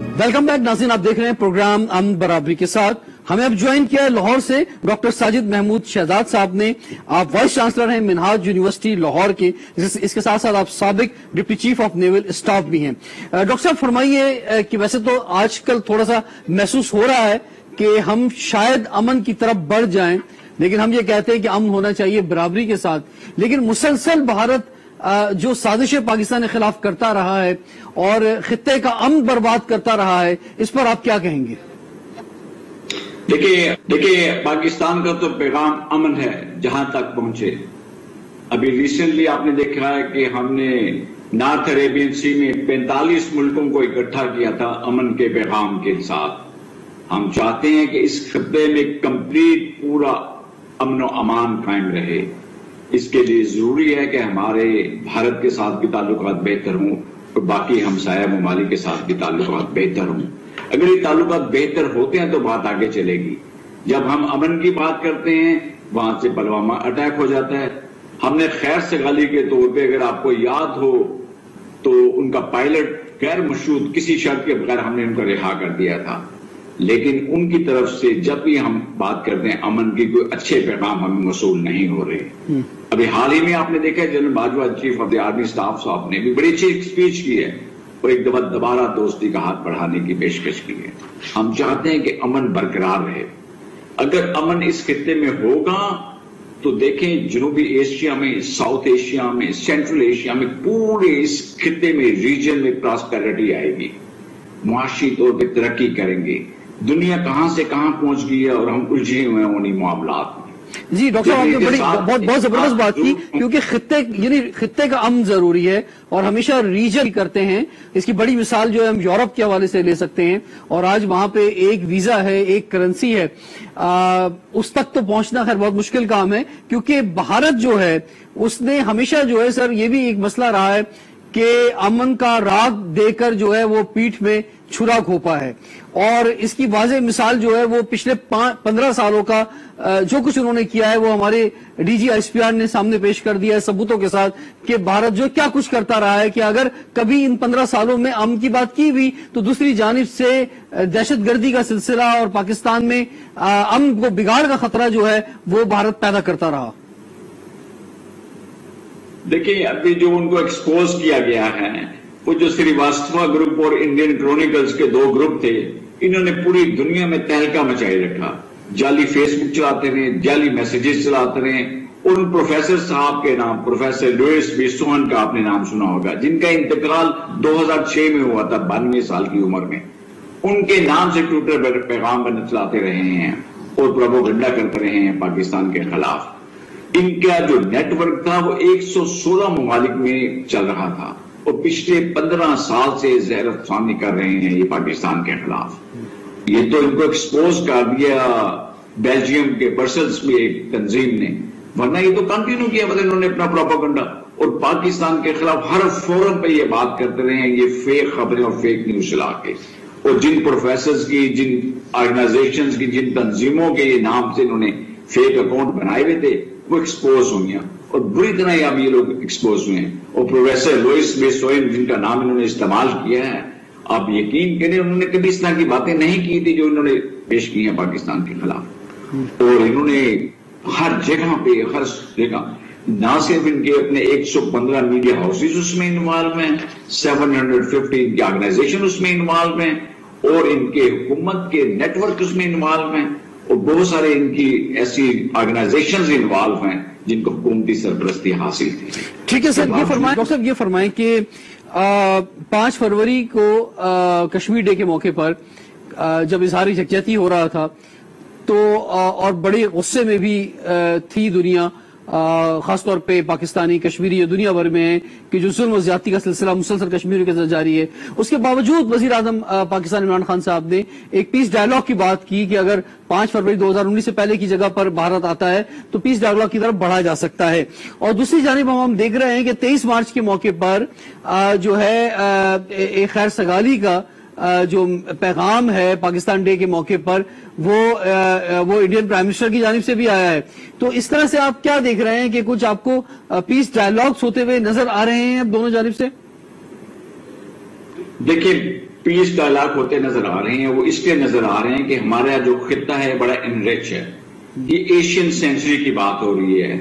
Welcome back नाज़रीन, आप देख रहे हैं प्रोग्राम अमन बराबरी के साथ। हमें अब ज्वाइन किया है लाहौर से डॉक्टर साजिद महमूद शहजाद साहब ने। आप वाइस चांसलर हैं मिनहाज यूनिवर्सिटी लाहौर के। इसके साथ साथ आप साबिक deputy chief of naval staff भी हैं। डॉक्टर साहब फरमाइए कि वैसे तो आजकल थोड़ा सा महसूस हो रहा है कि हम शायद अमन की तरफ बढ़ जाएं, लेकिन हम ये कहते हैं कि अमन होना चाहिए बराबरी के साथ। लेकिन मुसलसल भारत जो साजिशें पाकिस्तान के खिलाफ करता रहा है और खित्ते का अमन बर्बाद करता रहा है, इस पर आप क्या कहेंगे? देखिए पाकिस्तान का तो पैगाम अमन है जहां तक पहुंचे। अभी रिसेंटली आपने देखा है कि हमने नॉर्थ अरेबियन सी में 45 मुल्कों को इकट्ठा किया था अमन के पैगाम के साथ। हम चाहते हैं कि इस खित्ते में कंप्लीट पूरा अमन और अमान कायम रहे। इसके लिए जरूरी है कि हमारे भारत के साथ भी ताल्लुकात बेहतर हों और बाकी हमसाया ममालिक के साथ भी ताल्लुकात बेहतर हों। अगर ये ताल्लुकात बेहतर होते हैं तो बात आगे चलेगी। जब हम अमन की बात करते हैं वहां से पुलवामा अटैक हो जाता है। हमने खैर सगाली के तौर पे अगर आपको याद हो तो उनका पायलट गैर मशरूत किसी शर्त के बगैर हमने उनको रिहा कर दिया था। लेकिन उनकी तरफ से जब भी हम बात करते हैं अमन की, कोई अच्छे पैगाम हमें मसूल नहीं हो रहे। अभी हाल ही में आपने देखा general Bajwa chief of the army staff साहब ने भी बड़ी अच्छी स्पीच की है और एक दफा दोबारा दोस्ती का हाथ बढ़ाने की पेशकश की है। हम चाहते हैं कि अमन बरकरार रहे। अगर अमन इस खित्ते में होगा तो देखें जनूबी एशिया में, साउथ एशिया में, सेंट्रल एशिया में, पूरे इस खित्ते में, रीजन में प्रॉस्पेरिटी आएगी, मुआशी तौर पर तरक्की करेंगे। दुनिया कहां से कहां पहुंच गई है और हम उलझे हुए हैं उन्हीं मामलात में। जी डॉक्टर साहब, आपने बड़ी बहुत जबरदस्त बात की, क्योंकि खित्ते का अमन जरूरी है और हमेशा रीजन करते हैं। इसकी बड़ी मिसाल जो है हम यूरोप के हवाले से ले सकते हैं और आज वहां पे एक वीजा है, एक करेंसी है, उस तक तो पहुंचना खैर बहुत मुश्किल काम है, क्योंकि भारत जो है उसने हमेशा जो है सर ये भी एक मसला रहा है कि अमन का राग देकर जो है वो पीठ में छुरा घोंपा है। और इसकी वाज़ेह मिसाल जो है वो पिछले 15 सालों का जो कुछ उन्होंने किया है वो हमारे डीजी आईएसपीआर ने सामने पेश कर दिया है सबूतों के साथ कि भारत जो क्या कुछ करता रहा है, कि अगर कभी इन 15 सालों में अमन की बात की भी तो दूसरी जानिब से दहशतगर्दी का सिलसिला और पाकिस्तान में अमन को बिगाड़ का खतरा जो है वो भारत पैदा करता रहा। देखिए अभी जो उनको एक्सपोज किया गया है वो जो श्रीवास्तव ग्रुप और इंडियन क्रॉनिकल्स के दो ग्रुप थे, इन्होंने पूरी दुनिया में तहलका मचाए रखा। जाली फेसबुक चलाते रहे, जाली मैसेजेस चलाते रहे और उन प्रोफेसर साहब के नाम, प्रोफेसर लुइस बी सोहन का आपने नाम सुना होगा, जिनका इंतकाल 2006 में हुआ था 92 साल की उम्र में। उनके नाम से ट्विटर पर पैगाम चलाते रहे हैं और प्रोपेगेंडा करते रहे हैं पाकिस्तान के खिलाफ। इनका जो नेटवर्क था वो 116 ममालिक में चल रहा था और पिछले 15 साल से जहर अफसानी कर रहे हैं ये पाकिस्तान के खिलाफ। ये तो इनको एक्सपोज कर दिया बेल्जियम के ब्रसेल्स में एक तंजीम ने, वरना ये तो कंटिन्यू किया मतलब इन्होंने अपना प्रोपेगेंडा और पाकिस्तान के खिलाफ हर फोरम पे ये बात करते रहे हैं, ये फेक खबरें और फेक न्यूज चला के। और जिन प्रोफेसर की, जिन ऑर्गेनाइजेशन की, जिन तंजीमों के ये नाम से इन्होंने फेक अकाउंट बनाए हुए थे वो एक्सपोज हुई हैं और बुरी तरह अब ये लोग एक्सपोज हुए हैं। और प्रोफेसर लुइस बी सोहन जिनका नाम इन्होंने इस्तेमाल किया है, आप यकीन करें उन्होंने कभी इस तरह की बातें नहीं की थी जो इन्होंने पेश की हैं पाकिस्तान के खिलाफ। और इन्होंने हर जगह पे, हर जगह, ना सिर्फ इनके अपने 115 मीडिया हाउसेज उसमें इन्वॉल्व हैं, 750 इनकी ऑर्गेनाइजेशन उसमें इन्वॉल्व हैं और इनके हुकूमत के नेटवर्क उसमें इन्वॉल्व हैं और बहुत सारे इनकी ऐसी ऑर्गेनाइजेशंस इन्वॉल्व हैं जिनको हुकूमती सरपरस्ती हासिल थी। ठीक है सर, ये फरमाएं डॉक्टर साहब, ये फरमाएं कि 5 फरवरी को कश्मीर डे के मौके पर जब इजहार यकजहती हो रहा था तो और बड़े गुस्से में भी थी दुनिया, खासतौर पे पाकिस्तानी कश्मीरी या दुनिया भर में है कि जो जुल्म और ज्यादती का सिलसिला मुसलसल कश्मीर के अंदर जारी है। उसके बावजूद वजीर आजम पाकिस्तान इमरान खान साहब ने एक पीस डायलॉग की बात की कि अगर 5 फरवरी 2019 से पहले की जगह पर भारत आता है तो पीस डायलॉग की तरफ बढ़ा जा सकता है। और दूसरी जानिब हम देख रहे हैं कि 23 मार्च के मौके पर जो है एक खैर सगाली का जो पैगाम है पाकिस्तान डे के मौके पर वो इंडियन प्राइम मिनिस्टर की जानिब से भी आया है। तो इस तरह से आप क्या देख रहे हैं कि कुछ आपको पीस डायलॉग्स होते हुए नजर आ रहे हैं अब दोनों जानिब से? देखिए पीस डायलॉग होते नजर आ रहे हैं, वो इसलिए नजर आ रहे हैं कि हमारा जो खित्ता है बड़ा इनरिच है। ये एशियन सेंचुरी की बात हो रही है,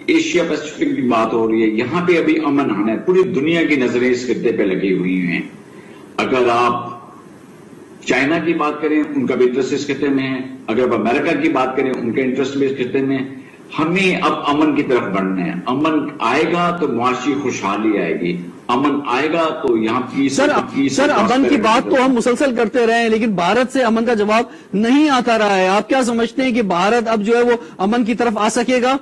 एशिया पैसिफिक की बात हो रही है, यहाँ पे अभी अमन आना है। पूरी दुनिया की नजरें इस खित्ते पे लगी हुई हैं। अगर आप चाइना की बात करें, उनका भी इंटरेस्ट इस खित्ते में है। अगर आप अमेरिका की बात करें, उनका इंटरेस्ट भी इस खित्ते में है। हमें अब अमन की तरफ बढ़ना है। अमन आएगा तो मुआशी खुशहाली आएगी, अमन आएगा तो यहाँ की सर अमन की बात तो हम मुसलसल करते रहे हैं, लेकिन भारत से अमन का जवाब नहीं आता रहा है। आप क्या समझते हैं कि भारत अब जो है वो अमन की तरफ आ सकेगा?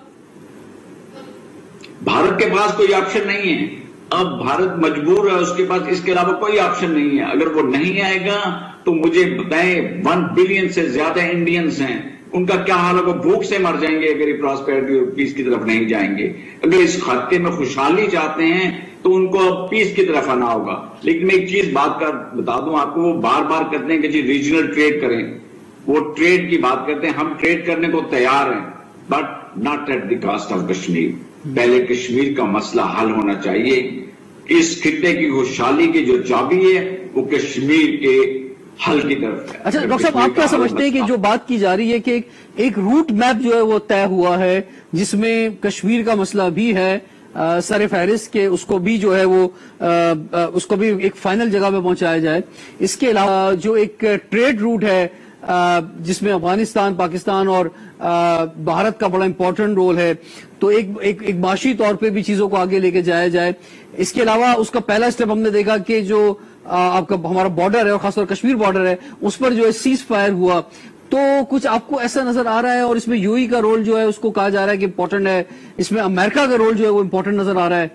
भारत के पास कोई ऑप्शन नहीं है। अब भारत मजबूर है, उसके पास इसके अलावा कोई ऑप्शन नहीं है। अगर वो नहीं आएगा तो मुझे बताएं, 1 बिलियन से ज्यादा इंडियंस हैं, उनका क्या हाल होगा? भूख से मर जाएंगे अगर ये प्रॉस्पेरिटी और पीस की तरफ नहीं जाएंगे। अगर इस खत्ते में खुशहाली चाहते हैं तो उनको अब पीस की तरफ आना होगा। लेकिन मैं एक चीज बात कर बता दूं आपको, वो बार बार कहते हैं कि जी रीजनल ट्रेड करें, वो ट्रेड की बात करते हैं। हम ट्रेड करने को तैयार हैं, but not at the cost of Kashmir. पहले कश्मीर का मसला हल होना चाहिए। इस खित्ते की खुशहाली की जो चाबी है वो कश्मीर के हल की तरफ है। अच्छा डॉक्टर साहब, आप क्या समझते हैं कि जो बात की जा रही है कि एक रूट मैप जो है वो तय हुआ है, जिसमें कश्मीर का मसला भी है सर फहरिस्त के, उसको भी जो है वो उसको भी एक फाइनल जगह पे पहुंचाया जाए। इसके अलावा जो एक ट्रेड रूट है जिसमें अफगानिस्तान, पाकिस्तान और भारत का बड़ा इंपॉर्टेंट रोल है, तो एक माशी तौर पे भी चीजों को आगे लेके जाया जाए। इसके अलावा उसका पहला स्टेप हमने देखा कि जो आपका हमारा बॉर्डर है और खासतौर कश्मीर बॉर्डर है, उस पर जो है सीज फायर हुआ, तो कुछ आपको ऐसा नजर आ रहा है? और इसमें यूएई का रोल जो है उसको कहा जा रहा है कि इंपॉर्टेंट है, इसमें अमेरिका का रोल जो है वो इंपॉर्टेंट नजर आ रहा है।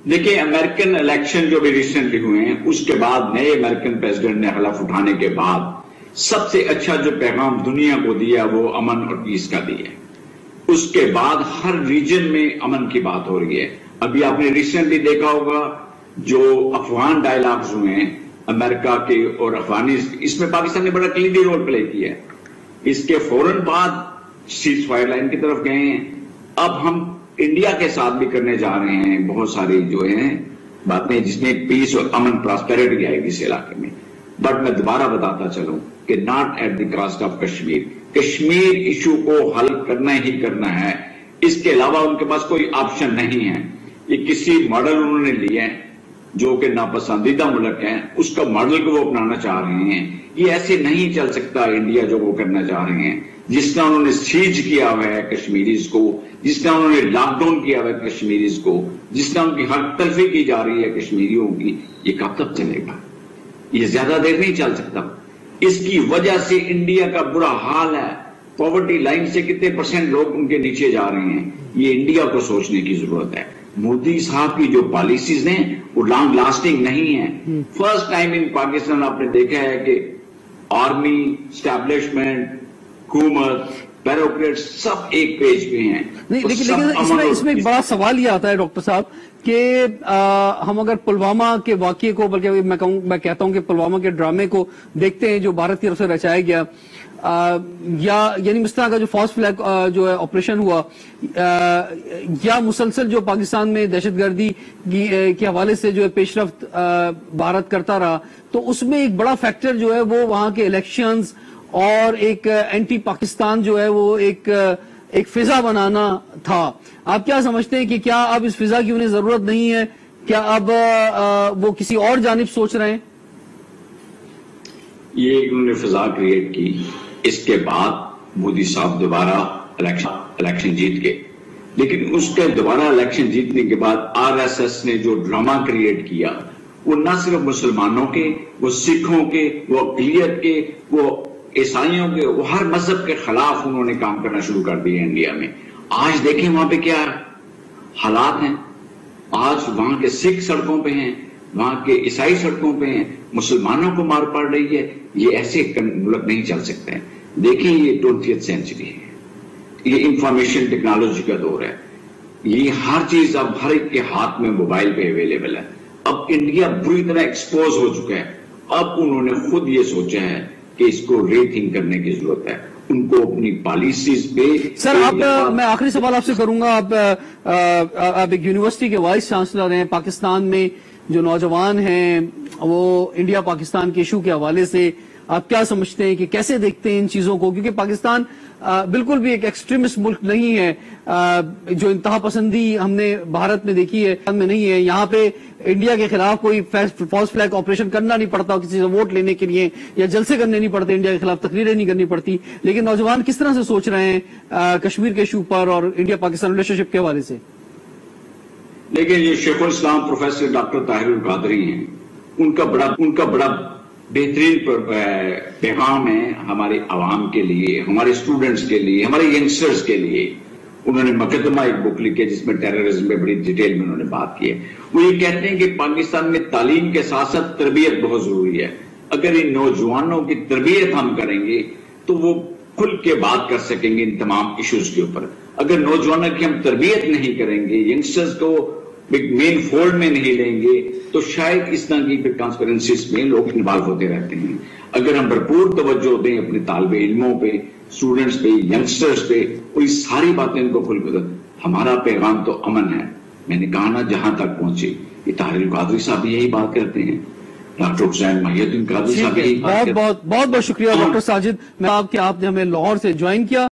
देखिए अमेरिकन इलेक्शन जो भी रिसेंटली हुए हैं, उसके बाद नए अमेरिकन प्रेसिडेंट ने हलफ उठाने के बाद सबसे अच्छा जो पैगाम दुनिया को दिया वो अमन और पीस का दिया। उसके बाद हर रीजन में अमन की बात हो रही है। अभी आपने रिसेंटली देखा होगा जो अफगान डायलॉग्स हुए हैं अमेरिका के और अफगानिस्तान, इसमें पाकिस्तान ने बड़ा क्लीडी रोल प्ले किया है। इसके फौरन बाद सीज फायर लाइन की तरफ गए हैं। अब हम इंडिया के साथ भी करने जा रहे हैं बहुत सारी जो है बातें, जिसमें पीस और अमन प्रॉस्पेरिटी आएगी इस इलाके में। बट मैं दोबारा बताता चलूं कि not at the cost of Kashmir. Kashmir issue को हल करना ही करना है, इसके अलावा उनके पास कोई ऑप्शन नहीं है। ये किसी मॉडल उन्होंने लिया है जो कि नापसंदीदा मुल्क है, उसका मॉडल को वो अपनाना चाह रहे हैं। ये ऐसे नहीं चल सकता इंडिया जो वो करना चाह रहे हैं। जिस तरह उन्होंने सीज किया हुआ है कश्मीरीज को, जिस तरह उन्होंने लॉकडाउन किया हुआ है कश्मीरीज को, जिस तरह उनकी हर तलफी की जा रही है कश्मीरियों की, ये कब तक चलेगा? ये ज्यादा देर नहीं चल सकता। इसकी वजह से इंडिया का बुरा हाल है। पॉवर्टी लाइन से कितने % लोग उनके नीचे जा रहे हैं, ये इंडिया को सोचने की जरूरत है। मोदी साहब की जो पॉलिसीज हैं वो लॉन्ग लास्टिंग नहीं है। फर्स्ट टाइम इन पाकिस्तान आपने देखा है कि आर्मी, स्टैब्लिशमेंट, हुकूमत, ब्यूरोक्रेट्स सब एक पेज पे हैं। नहीं, लेकिन इसमें एक बड़ा सवाल ये आता है डॉक्टर साहब कि हम अगर पुलवामा के वाकये को, बल्कि मैं कहता हूं कि पुलवामा के ड्रामे को देखते हैं जो भारत की तरफ से रचाया गया, यानी इस तरह का जो फॉल्स फ्लैग जो है ऑपरेशन हुआ, या मुसलसल जो पाकिस्तान में दहशतगर्दी के हवाले से जो है पेशरफ्त भारत करता रहा, तो उसमें एक बड़ा फैक्टर जो है वो वहां के इलेक्शंस और एक एंटी पाकिस्तान जो है वो एक फिजा बनाना था। आप क्या समझते हैं कि क्या अब इस फिजा की उन्हें जरूरत नहीं है? क्या अब वो किसी और जानिब सोच रहे हैं? ये उन्होंने फिजा क्रिएट की, इसके बाद मोदी साहब दोबारा इलेक्शन जीत गए। लेकिन उसके दोबारा इलेक्शन जीतने के बाद आरएसएस ने जो ड्रामा क्रिएट किया, वो न सिर्फ मुसलमानों के, वो सिखों के, वो अक़लियत के, वो ईसाइयों के, वो हर मजहब के खिलाफ उन्होंने काम करना शुरू कर दिया इंडिया में। आज देखें वहां पे क्या हालात हैं। आज वहां के सिख सड़कों पे हैं, वहां के ईसाई सड़कों पे हैं, मुसलमानों को मार पड़ रही है। ये ऐसे मुल्क नहीं चल सकते हैं। देखिए ये 20th सेंचुरी है, ये इंफॉर्मेशन टेक्नोलॉजी का दौर है। ये हर चीज अब हर एक के हाथ में मोबाइल पे अवेलेबल है। अब इंडिया बुरी तरह एक्सपोज हो चुका है। अब उन्होंने खुद ये सोचा है कि इसको रीथिंक करने की जरूरत है। उनको अपनी पॉलिसीज पे सर मैं आखिरी सवाल आपसे करूंगा। आप एक यूनिवर्सिटी के वाइस चांसलर हैं। पाकिस्तान में جو نوجوان ہیں وہ انڈیا پاکستان کے ایشو کے حوالے سے آپ کیا سمجھتے ہیں کہ کیسے دیکھتے ہیں ان چیزوں کو؟ کیونکہ پاکستان بالکل بھی ایک ایکسٹریمسٹ ملک نہیں ہے، جو انتہا پسندی ہم نے بھارت میں دیکھی ہے میں نہیں ہے. یہاں پہ انڈیا کے خلاف کوئی فالس فلیگ آپریشن کرنا نہیں پڑتا کسی سے ووٹ لینے کے لیے، یا جلسے کرنے نہیں پڑتے، انڈیا کے خلاف تقریریں نہیں کرنی پڑتی. لیکن نوجوان کس طرح سے سوچ رہے ہیں کشمیر کے ایشو پر اور انڈیا پاکستان ریلیشن شپ کے حوالے سے؟ لیکن یہ شیخ الاسلام پروفیسر ڈاکٹر طاہر القادری ہیں، ان کا بڑا بہترین پیغام ہے ہمارے عوام کے لیے، ہمارے اسٹوڈنٹس کے لیے، ہمارے ینگسٹرز کے لیے. انہوں نے مقدمہ ایک بک لکھی ہے جس میں ٹیررزم میں بڑی ڈیٹیل میں انہوں نے بات کی ہے. وہ یہ کہتے ہیں کہ پاکستان میں تعلیم کے ساتھ ساتھ تربیت بہت ضروری ہے. اگر ان نوجوانوں کی تربیت ہم کریں گے تو وہ کھل کے بات کر سکیں گے ان تمام ایشوز کے اوپر. اگر نوجوانوں کی ہم تربیت نہیں کریں گے، ینگسٹرز کو مین فولڈ میں نہیں لیں گے، تو شاید اس طرح کی ٹرانسپیرنسیز میں لوگ انوالو ہوتے رہتے ہیں. اگر ہم بھرپور توجہ دیں اپنے طالب علموں پہ، اسٹوڈنٹس پہ، ینگسٹرز پہ، اور یہ ساری باتیں ان کو کھل کر، ہمارا پیغام تو امن ہے. میں نے کہا نا جہاں تک پہنچے، یہ طاہر القادری صاحب بھی یہی بات کرتے ہیں، ڈاکٹر حسین محی الدین قادری صاحب بھی یہی بات کرتے ہیں. بہت بہت شکریہ ڈاکٹر ساجد، میں آپ نے ہمیں لاہور سے جوائن کیا.